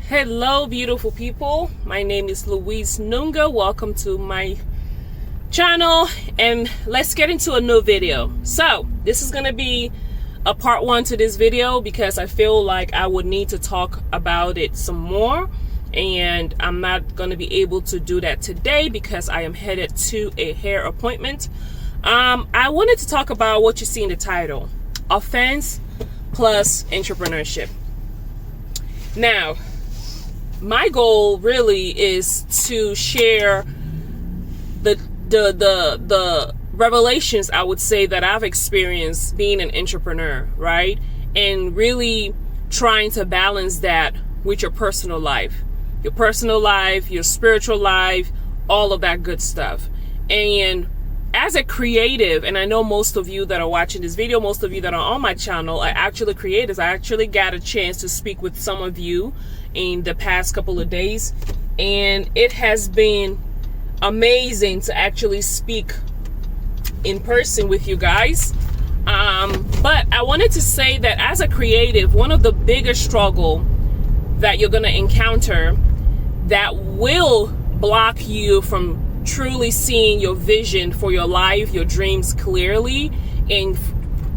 Hello, beautiful people. My name is Louise Nunga. Welcome to my channel, and let's get into a new video. So this is going to be a part one to this video because I feel like I would need to talk about it some more, and I'm not going to be able to do that today because I am headed to a hair appointment. I wanted to talk about what you see in the title: offense plus entrepreneurship. Now, my goal really is to share the revelations, I would say, that I've experienced being an entrepreneur, right? And really trying to balance that with your personal life, your spiritual life, all of that good stuff. And as a creative, and I know most of you that are watching this video, most of you that are on my channel are actually creatives. I actually got a chance to speak with some of you in the past couple of days, and it has been amazing to actually speak in person with you guys. But I wanted to say that as a creative, one of the biggest struggle that you're going to encounter that will block you from truly seeing your vision for your life, your dreams clearly, and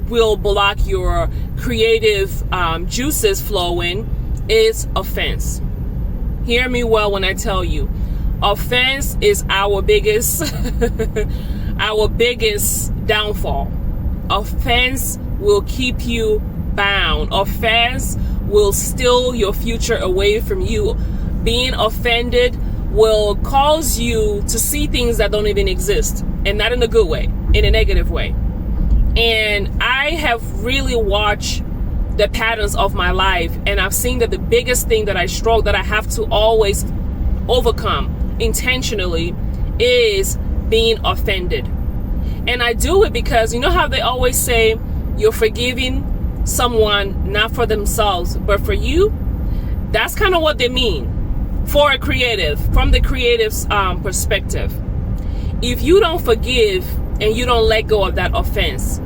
will block your creative juices flowing is offense. Hear me well when I tell you, offense is our biggest our biggest downfall. Offense will keep you bound. Offense will steal your future away from you. Being offended will cause you to see things that don't even exist, and not in a good way, in a negative way. And I have really watched the patterns of my life, and I've seen that the biggest thing that I have to always overcome intentionally is being offended. And I do it because, you know how they always say you're forgiving someone not for themselves but for you? That's kind of what they mean for a creative, from the creative's perspective. If you don't forgive and you don't let go of that offense,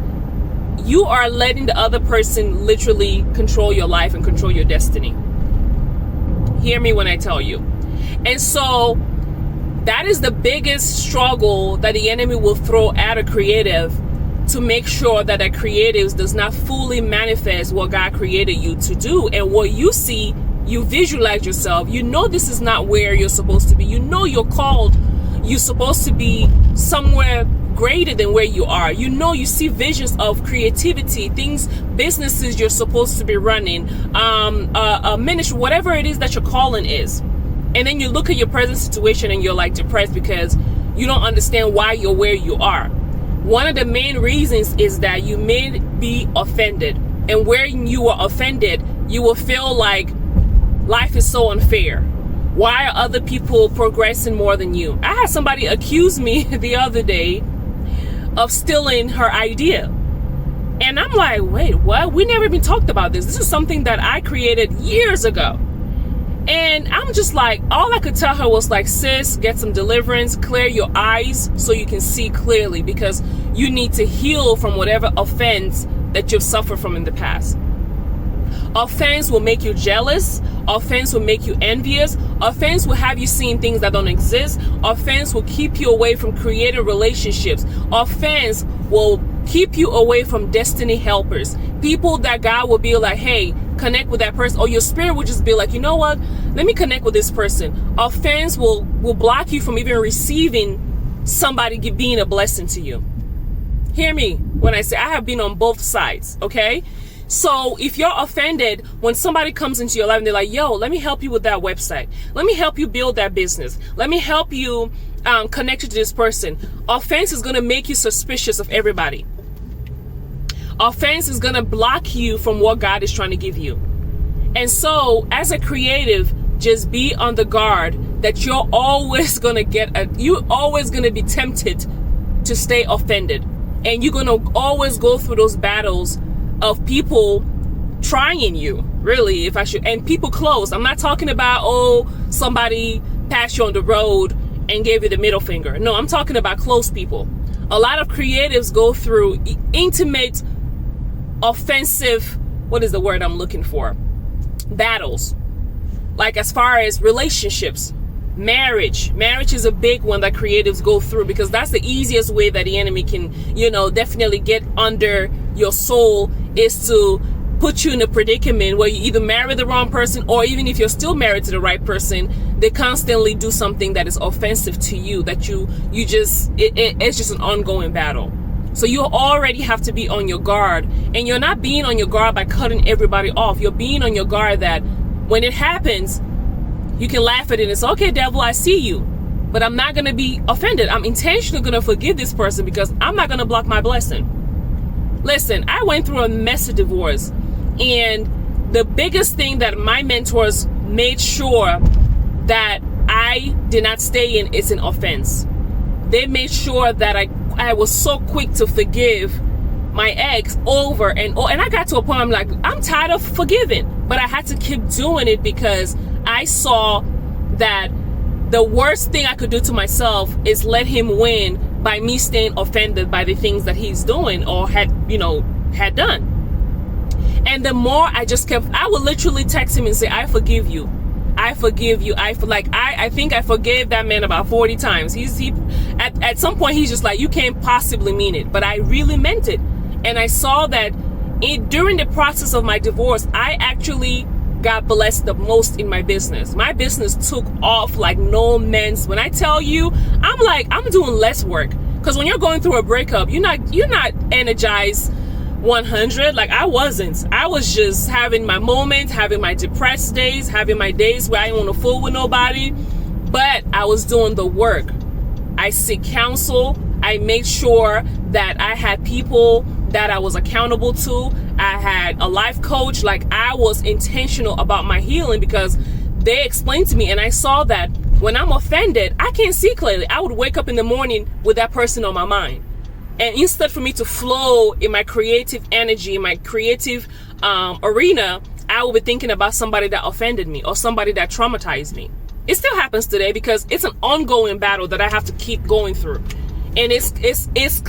you are letting the other person literally control your life and control your destiny. Hear me when I tell you. And so that is the biggest struggle that the enemy will throw at a creative, to make sure that a creative does not fully manifest what God created you to do. And what you see, you visualize yourself. You know this is not where you're supposed to be. You know you're called. You're supposed to be somewhere greater than where you are. You know, you see visions of creativity, things, businesses you're supposed to be running, a ministry, whatever it is that your calling is. And then you look at your present situation and you're like depressed because you don't understand why you're where you are. One of the main reasons is that you may be offended. And where you are offended, you will feel like life is so unfair. Why are other people progressing more than you? I had somebody accuse me the other day of stealing her idea. And I'm like, wait, what? We never even talked about this. This is something that I created years ago. And I'm just like, all I could tell her was like, sis, get some deliverance, clear your eyes so you can see clearly, because you need to heal from whatever offense that you've suffered from in the past. Offense will make you jealous. Offense will make you envious. Offense will have you seeing things that don't exist. Offense will keep you away from creative relationships. Offense will keep you away from destiny helpers. People that God will be like, hey, connect with that person. Or your spirit will just be like, you know what? Let me connect with this person. Offense will block you from even receiving somebody being a blessing to you. Hear me when I say I have been on both sides, okay? So if you're offended when somebody comes into your life and they're like, yo, let me help you with that website. Let me help you build that business. Let me help you connect you to this person. Offense is going to make you suspicious of everybody. Offense is going to block you from what God is trying to give you. And so as a creative, just be on the guard that you're always going to be tempted to stay offended. And you're going to always go through those battles of people trying you, really, if I should, and people close. I'm not talking about, somebody passed you on the road and gave you the middle finger. No, I'm talking about close people. A lot of creatives go through intimate, offensive, what is the word I'm looking for? Battles like as far as relationships, marriage is a big one that creatives go through, because that's the easiest way that the enemy can, definitely get under your soul, is to put you in a predicament where you either marry the wrong person, or even if you're still married to the right person, they constantly do something that is offensive to you, that it's just an ongoing battle. So you already have to be on your guard, and you're not being on your guard by cutting everybody off. You're being on your guard that when it happens, you can laugh at it and say, okay, devil, I see you, but I'm not going to be offended. I'm intentionally going to forgive this person, because I'm not going to block my blessing. Listen, I went through a mess of divorce, and the biggest thing that my mentors made sure that I did not stay in is an offense. They made sure that I was so quick to forgive my ex over and over. And I got to a point, I'm like, I'm tired of forgiving. But I had to keep doing it, because I saw that the worst thing I could do to myself is let him win by me staying offended by the things that he's doing or had done. And the more I would literally text him and say, I forgive you. I forgive you. I think I forgave that man about 40 times. At some point, he's just like, you can't possibly mean it. But I really meant it. And I saw that during the process of my divorce, I actually got blessed the most in my business. My business took off like no man's. When I tell you, I'm doing less work. Because when you're going through a breakup, you're not energized 100. Like I wasn't. I was just having my moments, having my depressed days, having my days where I didn't want to fool with nobody. But I was doing the work. I seek counsel. I made sure that I had people that I was accountable to. I had a life coach. Like I was intentional about my healing, because they explained to me, and I saw that when I'm offended, I can't see clearly. I would wake up in the morning with that person on my mind. And instead for me to flow in my creative energy, in my creative arena, I will be thinking about somebody that offended me or somebody that traumatized me. It still happens today, because it's an ongoing battle that I have to keep going through. And it's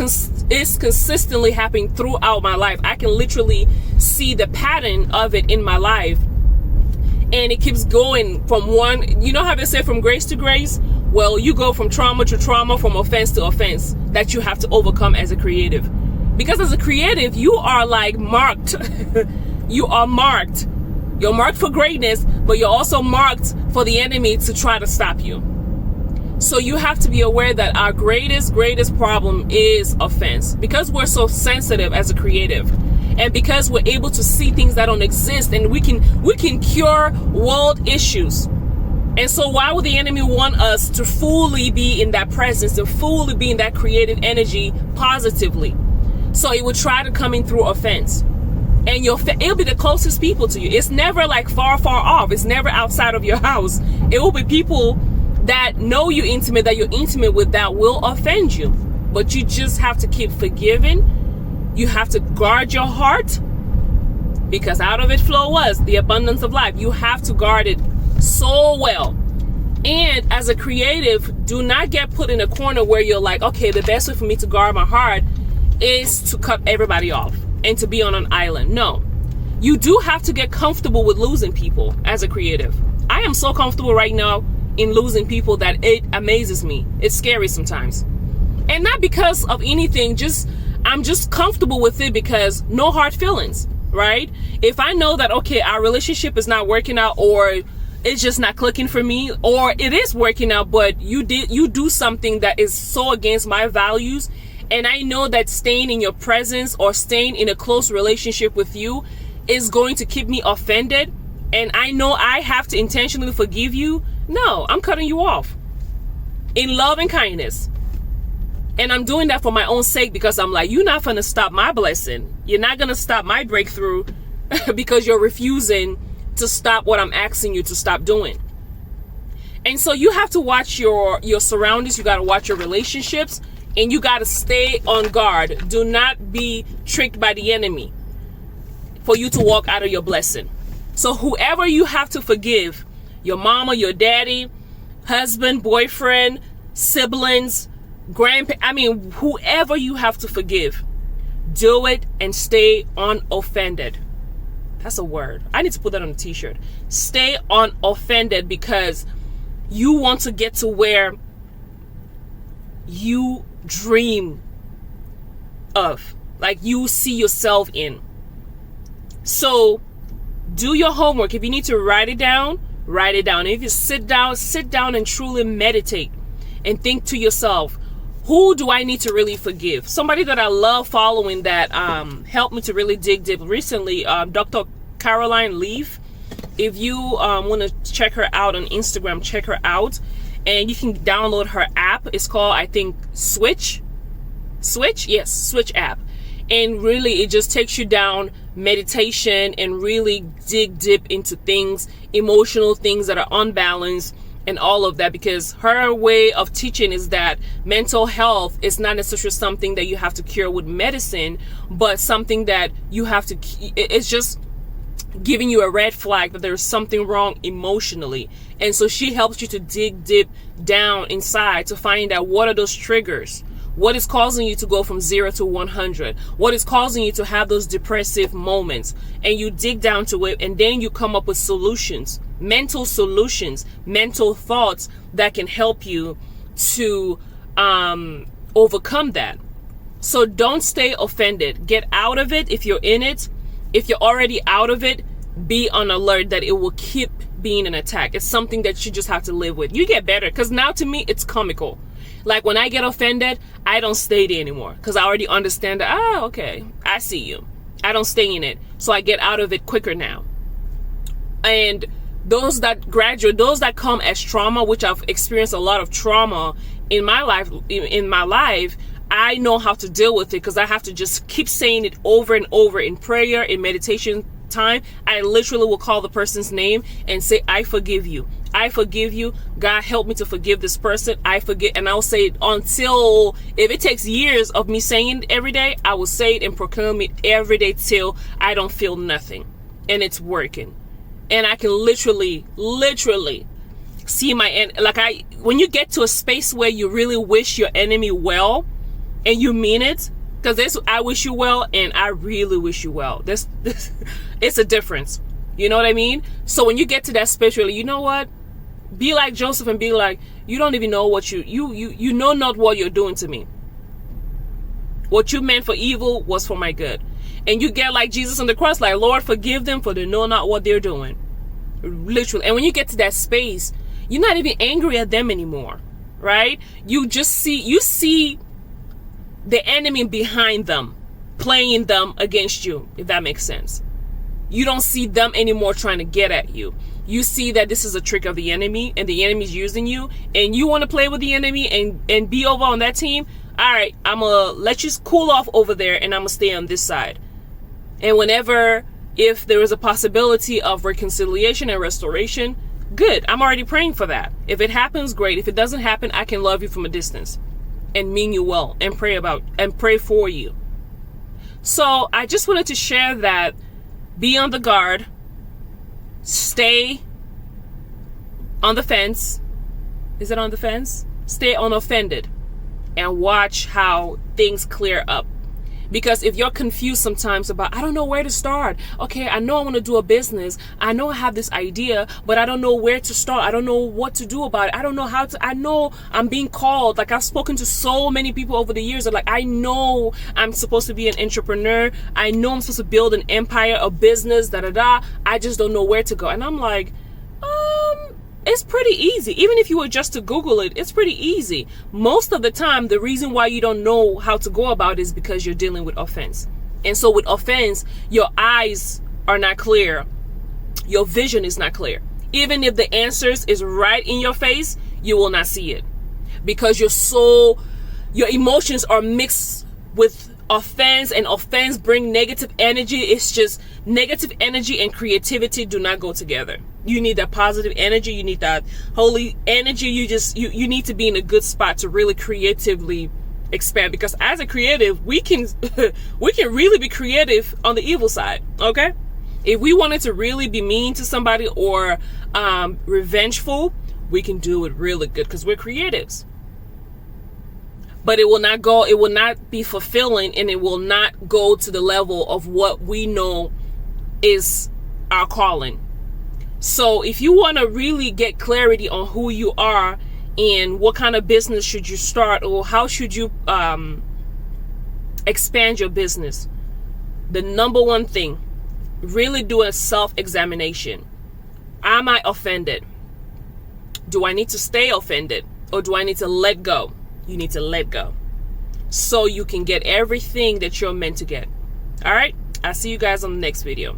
consistently happening throughout my life. I can literally see the pattern of it in my life. And it keeps going from one, how they say from grace to grace? Well, you go from trauma to trauma, from offense to offense, that you have to overcome as a creative. Because as a creative, you are like marked. You are marked. You're marked for greatness, but you're also marked for the enemy to try to stop you. So you have to be aware that our greatest problem is offense. Because we're so sensitive as a creative, and because we're able to see things that don't exist, and we can cure world issues. And so why would the enemy want us to fully be in that presence, to fully be in that creative energy positively? So it would try to come in through offense. And it'll be the closest people to you. It's never like far off. It's never outside of your house. It will be people that know you intimate, that you're intimate with, that will offend you. But you just have to keep forgiving. You have to guard your heart, because out of it flows the abundance of life. You have to guard it so well. And as a creative, do not get put in a corner where you're like, okay, the best way for me to guard my heart is to cut everybody off and to be on an island. No, you do have to get comfortable with losing people as a creative. I am so comfortable right now in losing people that it amazes me. It's scary sometimes. And not because of anything, I'm just comfortable with it, because no hard feelings, right? If I know that, okay, our relationship is not working out, or it's just not clicking for me, or it is working out, but you do something that is so against my values, and I know that staying in your presence or staying in a close relationship with you is going to keep me offended, and I know I have to intentionally forgive you, no, I'm cutting you off in love and kindness. And I'm doing that for my own sake, because I'm like, you're not going to stop my blessing. You're not going to stop my breakthrough because you're refusing to stop what I'm asking you to stop doing. And so you have to watch your surroundings. You got to watch your relationships, and you got to stay on guard. Do not be tricked by the enemy for you to walk out of your blessing. So whoever you have to forgive, your mama, your daddy, husband, boyfriend, siblings, whoever you have to forgive, do it and stay unoffended. That's a word. I need to put that on a t-shirt. Stay unoffended, because you want to get to where you dream of, like you see yourself in. So do your homework. If you need to write it down, write it down. If you sit down and truly meditate and think to yourself, who do I need to really forgive? Somebody that I love following that helped me to really dig deep recently, Dr. Caroline Leaf. If you want to check her out on Instagram, check her out. And you can download her app. It's called, I think, Switch. Yes, Switch app. And really, it just takes you down meditation and really dig deep into things, emotional things that are unbalanced and all of that. Because her way of teaching is that mental health is not necessarily something that you have to cure with medicine, but something that you have to, it's just giving you a red flag that there's something wrong emotionally. And so she helps you to dig deep down inside to find out what are those triggers. What is causing you to go from 0 to 100? What is causing you to have those depressive moments? And you dig down to it, and then you come up with solutions, mental thoughts that can help you to overcome that. So don't stay offended. Get out of it if you're in it. If you're already out of it, be on alert that it will keep being an attack. It's something that you just have to live with. You get better, because now to me, it's comical. Like when I get offended, I don't stay there anymore, because I already understand that, okay, I see you. I don't stay in it. So I get out of it quicker now. And those that come as trauma, which I've experienced a lot of trauma in my life, I know how to deal with it, because I have to just keep saying it over and over in prayer, in meditation time. I literally will call the person's name and say, I forgive you. I forgive you. God, help me to forgive this person. I forget. And I'll say it until, if it takes years of me saying it every day, I will say it and proclaim it every day till I don't feel nothing. And it's working. And I can literally see my end. When you get to a space where you really wish your enemy well, and you mean it, because I wish you well and I really wish you well. This it's a difference. You know what I mean? So when you get to that space, really, you know what? Be like Joseph and be like, you don't even know what you know not what you're doing to me. What you meant for evil was for my good. And you get like Jesus on the cross, like, Lord, forgive them, for they know not what they're doing. Literally. And when you get to that space, you're not even angry at them anymore, right? You see the enemy behind them, playing them against you, if that makes sense. You don't see them anymore trying to get at you. You see that this is a trick of the enemy, and the enemy's using you, and you want to play with the enemy and be over on that team. All right, I'm going to let you cool off over there, and I'm going to stay on this side. And if there is a possibility of reconciliation and restoration, good. I'm already praying for that. If it happens, great. If it doesn't happen, I can love you from a distance and mean you well and pray for you. So I just wanted to share that. Be on the guard. Stay on the fence. Is it on the fence? Stay unoffended and watch how things clear up. Because if you're confused sometimes about, I don't know where to start. Okay, I know I want to do a business. I know I have this idea, but I don't know where to start. I don't know what to do about it. I don't know how to, I know I'm being called. Like, I've spoken to so many people over the years that, like, I know I'm supposed to be an entrepreneur. I know I'm supposed to build an empire, a business, I just don't know where to go. And I'm like, it's pretty easy. Even if you were just to Google it, it's pretty easy. Most of the time, the reason why you don't know how to go about it is because you're dealing with offense. And so with offense, your eyes are not clear. Your vision is not clear. Even if the answers is right in your face, you will not see it. Because your emotions are mixed with offense, and offense bring negative energy. It's just negative energy and creativity do not go together. You need that positive energy. You need that holy energy. You need to be in a good spot to really creatively expand. Because as a creative, we can really be creative on the evil side. Okay, if we wanted to really be mean to somebody or revengeful, we can do it really good because we're creatives. But it will not be fulfilling, and it will not go to the level of what we know is our calling. So if you want to really get clarity on who you are and what kind of business should you start, or how should you expand your business, the number one thing, really do a self-examination. Am I offended? Do I need to stay offended, or do I need to let go? You need to let go so you can get everything that you're meant to get. All right, I'll see you guys on the next video.